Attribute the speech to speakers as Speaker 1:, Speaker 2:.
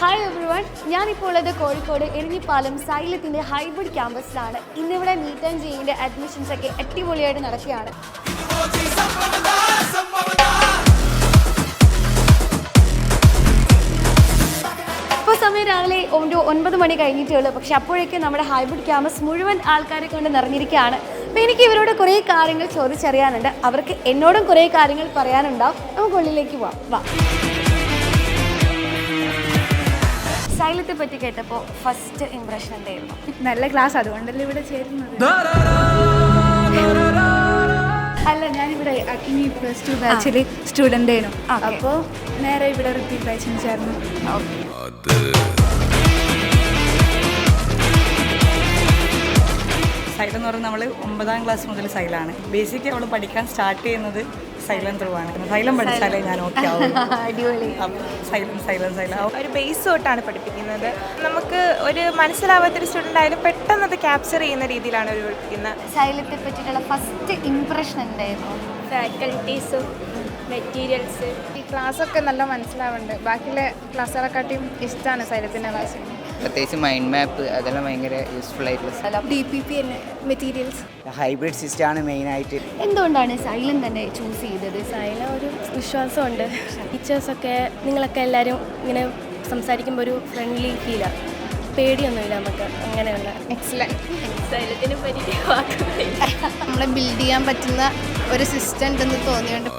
Speaker 1: Hi everyone, ഞാനിപ്പോൾ ഉള്ളത് Kozhikode Eranhipalam സൈലത്തിൻ്റെ hybrid ക്യാമ്പസിലാണ്. ഇന്നിവിടെ നീറ്റ് ആൻഡ് ജെയിൻ്റെ അഡ്മിഷൻസ് ഒക്കെ അടിപൊളിയായിട്ട് നടക്കുകയാണ്. ഇപ്പോൾ സമയം രാവിലെ 9 മണി കഴിഞ്ഞിട്ടേ ഉള്ളൂ. പക്ഷെ അപ്പോഴേക്കും നമ്മുടെ ഹൈബ്രിഡ് ക്യാമ്പസ് മുഴുവൻ ആൾക്കാരെ കൊണ്ട് നിറഞ്ഞിരിക്കുകയാണ്. അപ്പോൾ എനിക്ക് ഇവരോട് കുറേ കാര്യങ്ങൾ ചോദിച്ചറിയാനുണ്ട്. അവർക്ക് എന്നോടും കുറേ കാര്യങ്ങൾ പറയാനുണ്ടാവും. നമുക്ക് ഉള്ളിലേക്ക് പോവാം. സൈലത്തെ പറ്റി കേട്ടപ്പോൾ ഫസ്റ്റ് ഇംപ്രഷൻ എന്തായിരുന്നു?
Speaker 2: നല്ല ക്ലാസ്, അതുകൊണ്ടല്ലേ ഇവിടെ ചേരുന്നത്. അല്ല, ഞാനിവിടെ അക്കിനി +2 ബാച്ചിൽ സ്റ്റുഡൻ്റ് ആയിരുന്നു. അപ്പോൾ നേരെ ഇവിടെ റിപ്പീറ്റ് ബാച്ചിന് ചേർന്നു.
Speaker 3: സൈലം എന്ന് പറഞ്ഞാൽ നമ്മൾ 9ാം ക്ലാസ് മുതൽ സൈലാണ്. ബേസിക് അവൾ പഠിക്കാൻ സ്റ്റാർട്ട് ചെയ്യുന്നത് സൈലം ത്രൂ ആണ്. സൈലം പഠിച്ചാലേ ഞാൻ ഓക്കെ ആവും.
Speaker 1: അടിപൊളി.
Speaker 3: സൈലം
Speaker 4: ഒരു ബേസ് തൊട്ടാണ് പഠിപ്പിക്കുന്നത്. നമുക്ക് ഒരു മനസ്സിലാവാത്തൊരു സ്റ്റുഡൻ്റ് ആയാലും പെട്ടെന്ന് അത് ക്യാപ്ചർ ചെയ്യുന്ന രീതിയിലാണ് അവർ പഠിപ്പിക്കുന്നത്.
Speaker 1: സൈലത്തെ പറ്റിയിട്ടുള്ള ഫസ്റ്റ് ഇംപ്രഷൻ എന്തായിരുന്നു?
Speaker 4: ഫാക്കൽറ്റീസും മെറ്റീരിയൽസ്,
Speaker 2: ഈ ക്ലാസ്സൊക്കെ നല്ല മനസ്സിലാവുന്നുണ്ട്. ബാക്കിയുള്ള ക്ലാസ്സുകളെക്കാട്ടിയും ഇഷ്ടമാണ് സൈലത്തിൻ്റെ ക്ലാസ്.
Speaker 5: പ്രത്യേകിച്ച് മൈൻഡ് മാപ്പ് അതെല്ലാം ഭയങ്കര യൂസ്ഫുൾ ആയിട്ടുള്ള
Speaker 2: DPP മെറ്റീരിയൽസ്.
Speaker 5: ഹൈബ്രിഡ് സിസ്റ്റമാണ് മെയിനായിട്ട്.
Speaker 1: എന്തുകൊണ്ടാണ് സൈലം തന്നെ ചൂസ് ചെയ്തത്?
Speaker 6: സൈലം ഒരു വിശ്വാസമുണ്ട്. ടീച്ചേഴ്സൊക്കെ നിങ്ങളൊക്കെ എല്ലാവരും ഇങ്ങനെ സംസാരിക്കുമ്പോൾ ഒരു ഫ്രണ്ട്ലി ഫീലാണ്, പേടിയൊന്നുമില്ല നമുക്ക്. അങ്ങനെയുള്ള
Speaker 4: സൈലത്തിനെ പറ്റി
Speaker 2: നമ്മളെ ബിൽഡ് ചെയ്യാൻ പറ്റുന്ന ഒരു സിസ്റ്റം ഉണ്ടെന്ന് തോന്നിയുണ്ട്.